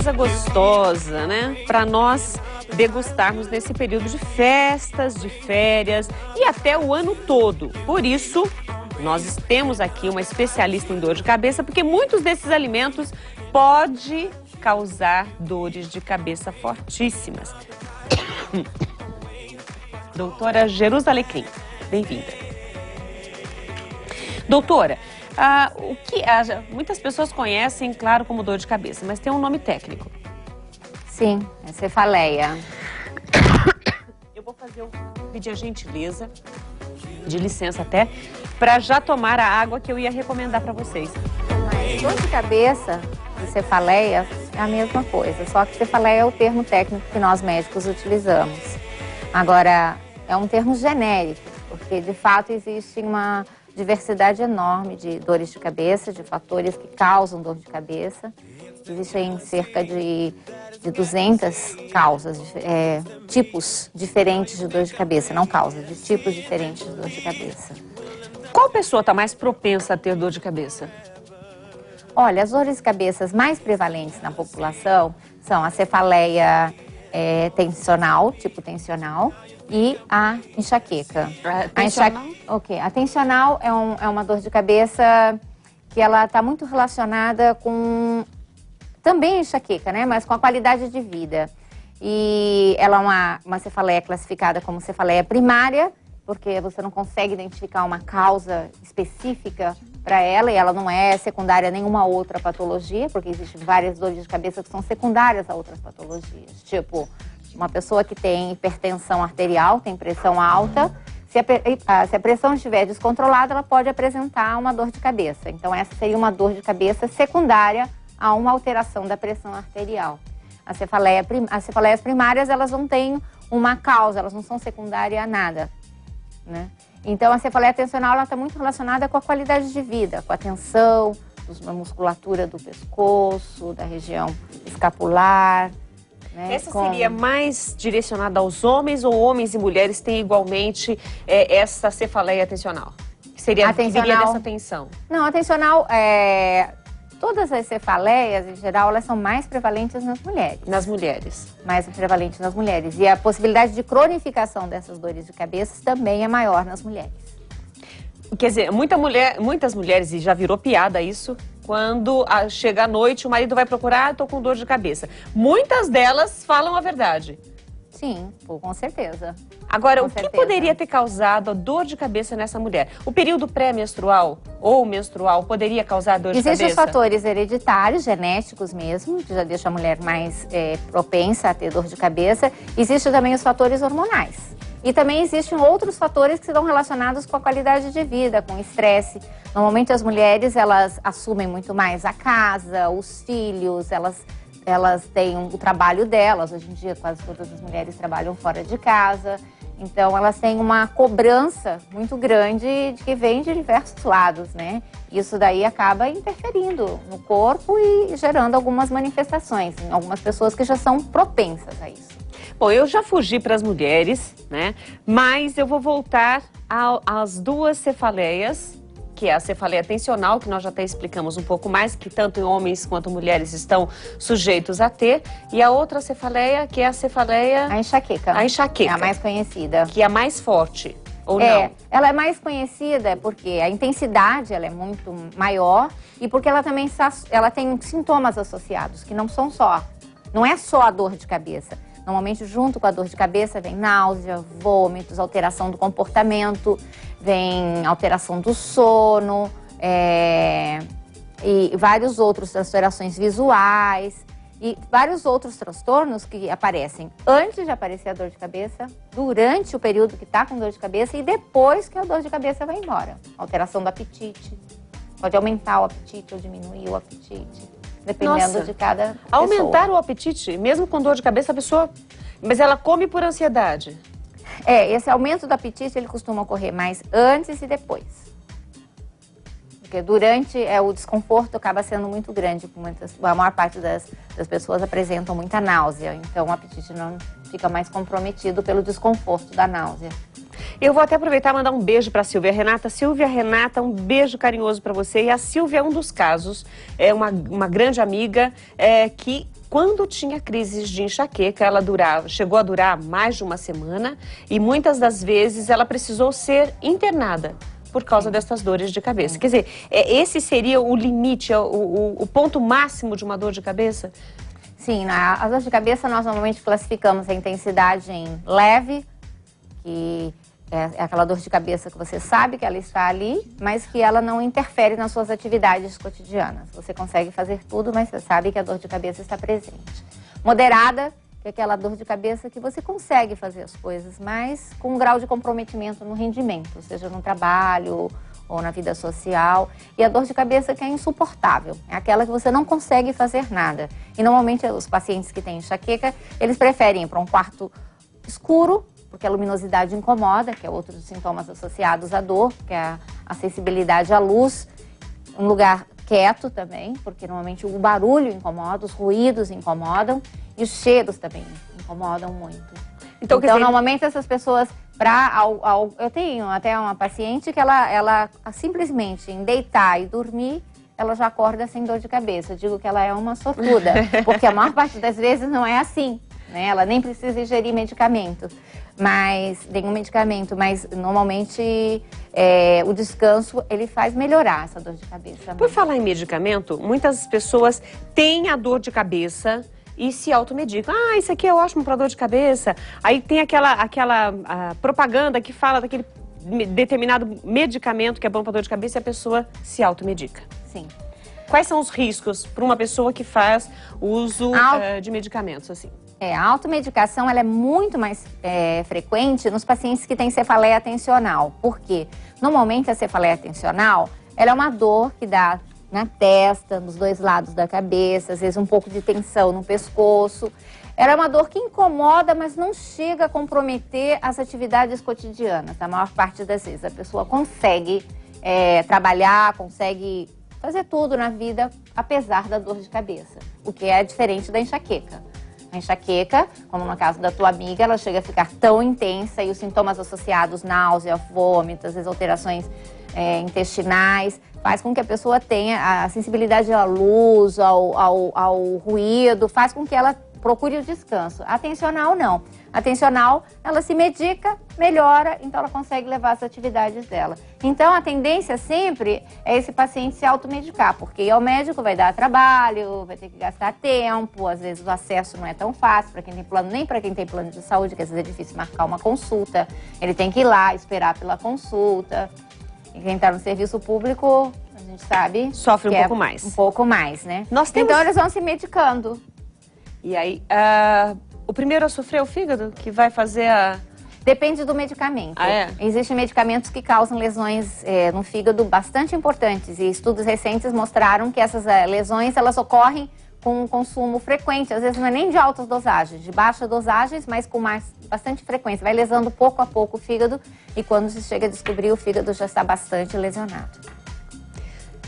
coisa gostosa, né? Para nós degustarmos nesse período de festas, de férias e até o ano todo. Por isso, nós temos aqui uma especialista em dor de cabeça, porque muitos desses alimentos podem causar dores de cabeça fortíssimas. Doutora Jerusalecrim, bem-vinda. Doutora, muitas pessoas conhecem, claro, como dor de cabeça, mas tem um nome técnico. Sim, é cefaleia. Eu vou pedir a gentileza, de licença até, para já tomar a água que eu ia recomendar para vocês. Mas dor de cabeça e cefaleia é a mesma coisa, só que cefaleia é o termo técnico que nós médicos utilizamos. Agora, é um termo genérico, porque de fato existe uma diversidade enorme de dores de cabeça, de fatores que causam dor de cabeça. Existem cerca de 200 causas, tipos diferentes de dor de cabeça, não causas, de tipos diferentes de dor de cabeça. Qual pessoa está mais propensa a ter dor de cabeça? Olha, as dores de cabeça mais prevalentes na população são a cefaleia tensional, tipo tensional, e a enxaqueca. A tensional é uma dor de cabeça que ela está muito relacionada com também enxaqueca, né? Mas com a qualidade de vida. E ela é uma cefaleia classificada como cefaleia primária, porque você não consegue identificar uma causa específica para ela, e ela não é secundária a nenhuma outra patologia, porque existem várias dores de cabeça que são secundárias a outras patologias. Tipo, uma pessoa que tem hipertensão arterial, tem pressão alta, se a pressão estiver descontrolada, ela pode apresentar uma dor de cabeça. Então, essa seria uma dor de cabeça secundária a uma alteração da pressão arterial. As cefaleias primárias, elas não têm uma causa, elas não são secundárias a nada, né? Então, a cefaleia tensional, ela está muito relacionada com a qualidade de vida, com a tensão, da musculatura do pescoço, da região escapular, né? Essa seria mais direcionada aos homens, ou homens e mulheres têm igualmente essa cefaleia tensional? Que seria que viria dessa tensão? Não, a tensional, todas as cefaleias, em geral, elas são mais prevalentes nas mulheres. Nas mulheres. Mais prevalentes nas mulheres. E a possibilidade de cronificação dessas dores de cabeça também é maior nas mulheres. Quer dizer, muitas mulheres, e já virou piada isso, quando chega a noite, o marido vai procurar, tô com dor de cabeça. Muitas delas falam a verdade. Sim, com certeza. Agora, o que poderia ter causado a dor de cabeça nessa mulher? O período pré-menstrual ou menstrual poderia causar dor de cabeça? Existem os fatores hereditários, genéticos mesmo, que já deixam a mulher mais propensa a ter dor de cabeça. Existem também os fatores hormonais. E também existem outros fatores que estão relacionados com a qualidade de vida, com o estresse. Normalmente as mulheres, elas assumem muito mais a casa, os filhos, elas têm o trabalho delas. Hoje em dia, quase todas as mulheres trabalham fora de casa. Então, elas têm uma cobrança muito grande que vem de diversos lados, né? Isso daí acaba interferindo no corpo e gerando algumas manifestações em algumas pessoas que já são propensas a isso. Bom, eu já fugi para as mulheres, né? Mas eu vou voltar às duas cefaleias, que é a cefaleia tensional, que nós já até explicamos um pouco mais, que tanto homens quanto mulheres estão sujeitos a ter, e a outra cefaleia, que é a cefaleia... A enxaqueca. A enxaqueca. É a mais conhecida. Que é a mais forte, ou não? Ela é mais conhecida porque a intensidade ela é muito maior e porque ela também ela tem sintomas associados, que não é só a dor de cabeça. Normalmente, junto com a dor de cabeça, vem náusea, vômitos, alteração do comportamento, vem alteração do sono, e vários outros alterações visuais e vários outros transtornos que aparecem antes de aparecer a dor de cabeça, durante o período que está com dor de cabeça e depois que a dor de cabeça vai embora. Alteração do apetite, pode aumentar o apetite ou diminuir o apetite. Dependendo de cada pessoa. Aumentar o apetite, mesmo com dor de cabeça, a pessoa... Mas ela come por ansiedade? Esse aumento do apetite, ele costuma ocorrer mais antes e depois. Porque durante, o desconforto acaba sendo muito grande. A maior parte das pessoas apresentam muita náusea. Então, o apetite não fica mais comprometido pelo desconforto da náusea. Eu vou até aproveitar e mandar um beijo para a Silvia Renata. Silvia Renata, um beijo carinhoso para você. E a Silvia é um dos casos, é uma grande amiga que quando tinha crises de enxaqueca, ela chegou a durar mais de uma semana e muitas das vezes ela precisou ser internada por causa dessas dores de cabeça. Quer dizer, esse seria o limite, o ponto máximo de uma dor de cabeça? Sim, a dor de cabeça nós normalmente classificamos a intensidade em leve, que é aquela dor de cabeça que você sabe que ela está ali, mas que ela não interfere nas suas atividades cotidianas. Você consegue fazer tudo, mas você sabe que a dor de cabeça está presente. Moderada, que é aquela dor de cabeça que você consegue fazer as coisas, mas com um grau de comprometimento no rendimento, seja no trabalho ou na vida social. E a dor de cabeça que é insuportável, é aquela que você não consegue fazer nada. E normalmente os pacientes que têm enxaqueca, eles preferem ir para um quarto escuro, porque a luminosidade incomoda, que é outro dos sintomas associados à dor, que é a sensibilidade à luz. Um lugar quieto também, porque normalmente o barulho incomoda, os ruídos incomodam e os cheiros também incomodam muito. Então normalmente essas pessoas, eu tenho até uma paciente que ela simplesmente em deitar e dormir, ela já acorda sem dor de cabeça. Eu digo que ela é uma sortuda, porque a maior parte das vezes não é assim, né? Ela nem precisa ingerir medicamento. Nenhum medicamento, mas normalmente o descanso ele faz melhorar essa dor de cabeça. Por falar em medicamento, muitas pessoas têm a dor de cabeça e se automedicam. Isso aqui é ótimo para dor de cabeça. Aí tem aquela propaganda que fala daquele determinado medicamento que é bom para dor de cabeça e a pessoa se automedica. Sim. Quais são os riscos para uma pessoa que faz uso de medicamentos assim? A automedicação ela é muito mais frequente nos pacientes que têm cefaleia tensional. Por quê? Normalmente a cefaleia tensional ela é uma dor que dá na testa, nos dois lados da cabeça, às vezes um pouco de tensão no pescoço. Ela é uma dor que incomoda, mas não chega a comprometer as atividades cotidianas. A maior parte das vezes a pessoa consegue trabalhar, consegue fazer tudo na vida, apesar da dor de cabeça, o que é diferente da enxaqueca. A enxaqueca, como no caso da tua amiga, ela chega a ficar tão intensa e os sintomas associados, náusea, vômito, às vezes alterações intestinais, faz com que a pessoa tenha a sensibilidade à luz, ao ruído, faz com que ela procure o descanso. A tensional não. A tensional, ela se medica, melhora, então ela consegue levar as atividades dela. Então a tendência sempre é esse paciente se automedicar, porque ir ao médico vai dar trabalho, vai ter que gastar tempo, às vezes o acesso não é tão fácil para quem tem plano, nem para quem tem plano de saúde, que às vezes é difícil marcar uma consulta. Ele tem que ir lá, esperar pela consulta. E quem está no serviço público, a gente sabe... Sofre um pouco mais. Um pouco mais, né? Então eles vão se medicando. E aí, o primeiro a sofrer é o fígado, que vai fazer a... Depende do medicamento. Existem medicamentos que causam lesões no fígado bastante importantes. E estudos recentes mostraram que essas lesões, elas ocorrem com um consumo frequente. Às vezes não é nem de altas dosagens, de baixas dosagens, mas com bastante frequência. Vai lesando pouco a pouco o fígado e quando se chega a descobrir, o fígado já está bastante lesionado.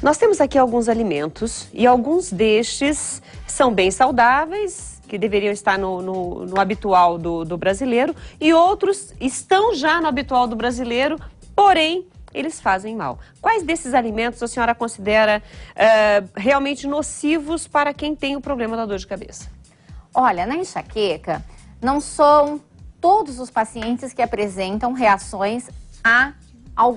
Nós temos aqui alguns alimentos e alguns destes são bem saudáveis, que deveriam estar no habitual do brasileiro, e outros estão já no habitual do brasileiro, porém, eles fazem mal. Quais desses alimentos a senhora considera realmente nocivos para quem tem o problema da dor de cabeça? Olha, na enxaqueca, não são todos os pacientes que apresentam reações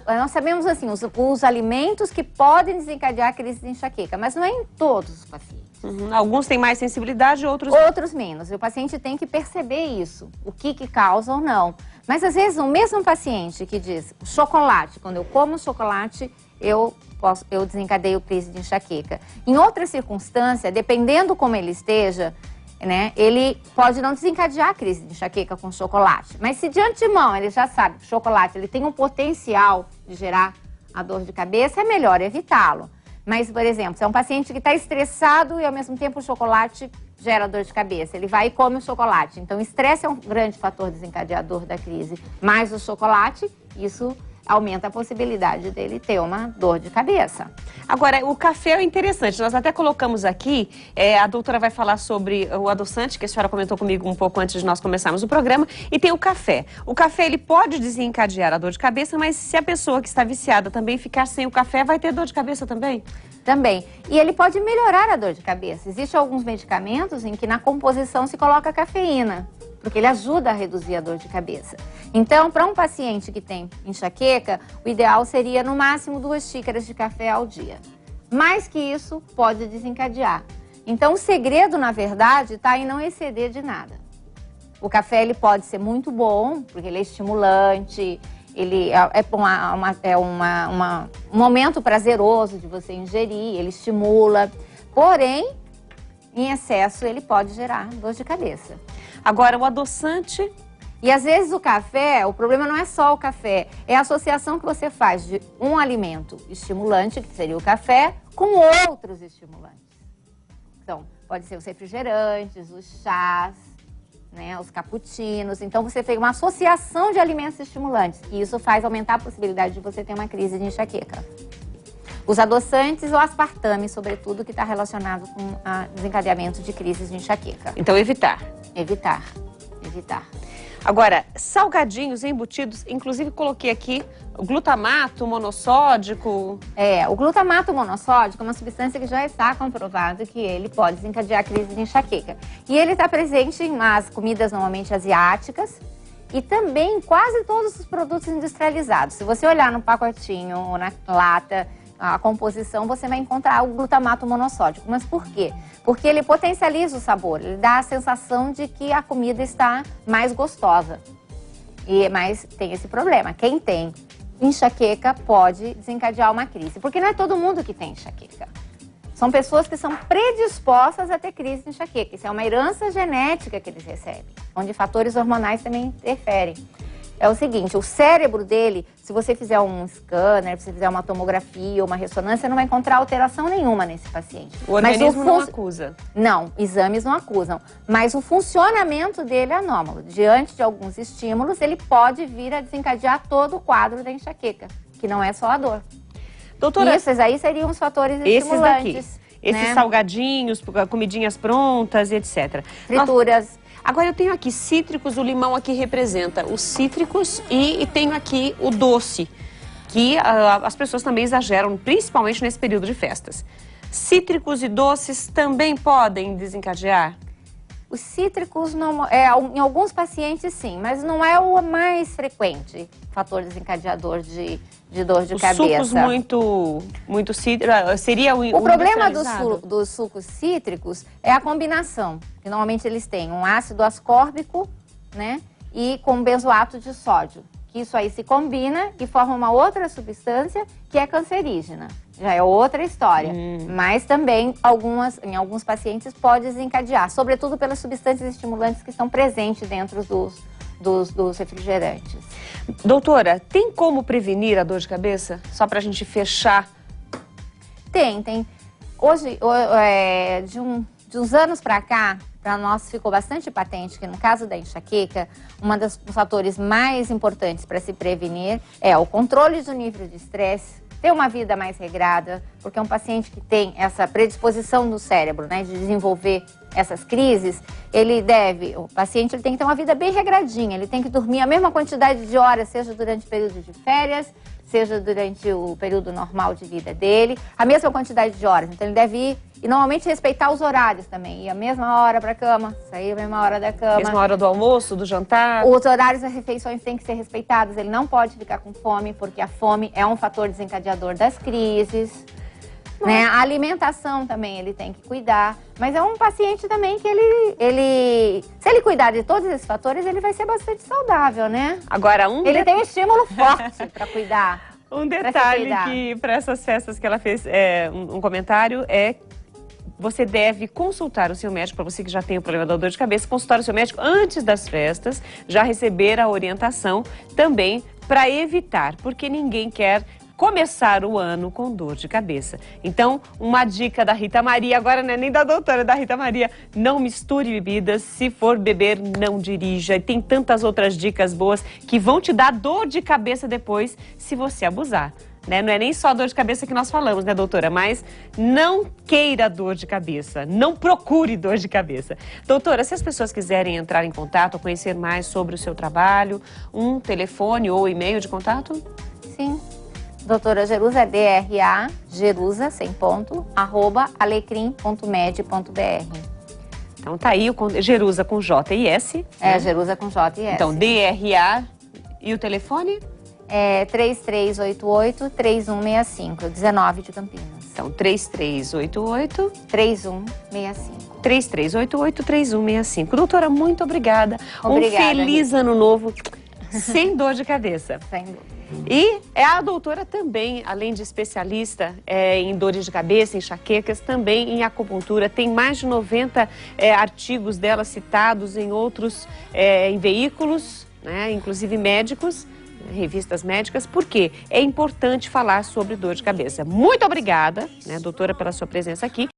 nós sabemos assim, os alimentos que podem desencadear a crise de enxaqueca, mas não é em todos os pacientes. Alguns têm mais sensibilidade, outros menos. E o paciente tem que perceber isso, o que causa ou não. Mas às vezes o mesmo paciente que diz chocolate, quando eu como chocolate, eu desencadeio crise de enxaqueca. Em outra circunstância, dependendo como ele esteja, né, ele pode não desencadear a crise de enxaqueca com chocolate. Mas se de antemão ele já sabe que o chocolate ele tem um potencial de gerar a dor de cabeça, é melhor evitá-lo. Mas, por exemplo, se é um paciente que está estressado e ao mesmo tempo o chocolate gera dor de cabeça, ele vai e come o chocolate. Então, o estresse é um grande fator desencadeador da crise. Mais o chocolate, isso aumenta a possibilidade dele ter uma dor de cabeça. Agora, o café é interessante, nós até colocamos aqui, a doutora vai falar sobre o adoçante, que a senhora comentou comigo um pouco antes de nós começarmos o programa, e tem o café. O café, ele pode desencadear a dor de cabeça, mas se a pessoa que está viciada também ficar sem o café, vai ter dor de cabeça também? Também. E ele pode melhorar a dor de cabeça. Existem alguns medicamentos em que na composição se coloca cafeína, porque ele ajuda a reduzir a dor de cabeça. Então, para um paciente que tem enxaqueca, o ideal seria no máximo 2 xícaras de café ao dia. Mais que isso, pode desencadear. Então, o segredo, na verdade, está em não exceder de nada. O café ele pode ser muito bom, porque ele é estimulante, ele um momento prazeroso de você ingerir, ele estimula. Porém, em excesso, ele pode gerar dor de cabeça. Agora, o adoçante... E às vezes o café, o problema não é só o café, é a associação que você faz de um alimento estimulante, que seria o café, com outros estimulantes. Então, pode ser os refrigerantes, os chás, né, os cappuccinos. Então, você tem uma associação de alimentos estimulantes. E isso faz aumentar a possibilidade de você ter uma crise de enxaqueca. Os adoçantes ou aspartame, sobretudo, que está relacionado com o desencadeamento de crises de enxaqueca. Então, evitar. Evitar. Agora, salgadinhos embutidos, inclusive coloquei aqui o glutamato monossódico. O glutamato monossódico é uma substância que já está comprovado que ele pode desencadear a crise de enxaqueca. E ele está presente em umas comidas normalmente asiáticas e também em quase todos os produtos industrializados. Se você olhar no pacotinho ou na lata, a composição, você vai encontrar o glutamato monossódico. Mas por quê? Porque ele potencializa o sabor, ele dá a sensação de que a comida está mais gostosa. Mas tem esse problema, quem tem enxaqueca pode desencadear uma crise, porque não é todo mundo que tem enxaqueca. São pessoas que são predispostas a ter crise de enxaqueca. Isso é uma herança genética que eles recebem, onde fatores hormonais também interferem. É o seguinte, o cérebro dele, se você fizer um scanner, se você fizer uma tomografia ou uma ressonância, não vai encontrar alteração nenhuma nesse paciente. O organismo não acusa? Não, exames não acusam. Mas o funcionamento dele é anômalo. Diante de alguns estímulos, ele pode vir a desencadear todo o quadro da enxaqueca, que não é só a dor. Doutora, esses aí seriam os fatores estimulantes. Esses né? salgadinhos, comidinhas prontas e etc. Frituras. Agora eu tenho aqui cítricos, o limão aqui representa os cítricos e tenho aqui o doce, que as pessoas também exageram, principalmente nesse período de festas. Cítricos e doces também podem desencadear? Os cítricos, não, em alguns pacientes sim, mas não é o mais frequente fator desencadeador de dor de cabeça. Os sucos muito cítricos, seria o problema dos sucos cítricos é a combinação, que normalmente eles têm um ácido ascórbico, né, e com benzoato de sódio, que isso aí se combina e forma uma outra substância que é cancerígena. Já é outra história, mas também em alguns pacientes pode desencadear, sobretudo pelas substâncias estimulantes que estão presentes dentro dos refrigerantes. Doutora, tem como prevenir a dor de cabeça? Só para a gente fechar. Tem. Hoje, de uns anos para cá, para nós ficou bastante patente que no caso da enxaqueca, um dos fatores mais importantes para se prevenir é o controle do nível de estresse, ter uma vida mais regrada, porque um paciente que tem essa predisposição no cérebro, né, de desenvolver essas crises, o paciente ele tem que ter uma vida bem regradinha, ele tem que dormir a mesma quantidade de horas, seja durante o período de férias, seja durante o período normal de vida dele, a mesma quantidade de horas. Então ele deve ir e normalmente respeitar os horários também, ir a mesma hora para a cama, sair a mesma hora da cama. Mesma hora do almoço, do jantar. Os horários das refeições têm que ser respeitados, ele não pode ficar com fome, porque a fome é um fator desencadeador das crises. Né? A alimentação também ele tem que cuidar, mas é um paciente também que se ele cuidar de todos esses fatores, ele vai ser bastante saudável, né? Agora, ele tem um estímulo forte para cuidar. Um detalhe que para essas festas que ela fez, um comentário você deve consultar o seu médico, para você que já tem o problema da dor de cabeça, consultar o seu médico antes das festas, já receber a orientação também para evitar, porque ninguém quer começar o ano com dor de cabeça. Então, uma dica da Rita Maria, agora não é nem da doutora, é da Rita Maria, não misture bebidas, se for beber, não dirija. E tem tantas outras dicas boas que vão te dar dor de cabeça depois se você abusar. né? Não é nem só dor de cabeça que nós falamos, né, doutora? Mas não queira dor de cabeça, não procure dor de cabeça. Doutora, se as pessoas quiserem entrar em contato ou conhecer mais sobre o seu trabalho, um telefone ou e-mail de contato? Sim. Doutora Jerusa é DRA, Jerusa, sem ponto, @alecrim.med.br. Então tá aí o Jerusa com J e S. É, Jerusa com J e S. Então, DRA e o telefone? É 3388-3165, 19 de Campinas. Então, 3388-3165. 3388-3165. Doutora, muito obrigada. Obrigada, Um feliz ano novo, sem dor de cabeça. Sem dúvida. E a doutora também, além de especialista em dores de cabeça, enxaquecas, também em acupuntura. Tem mais de 90 artigos dela citados em outros, em veículos, né, inclusive médicos, revistas médicas, porque é importante falar sobre dor de cabeça. Muito obrigada, né, doutora, pela sua presença aqui.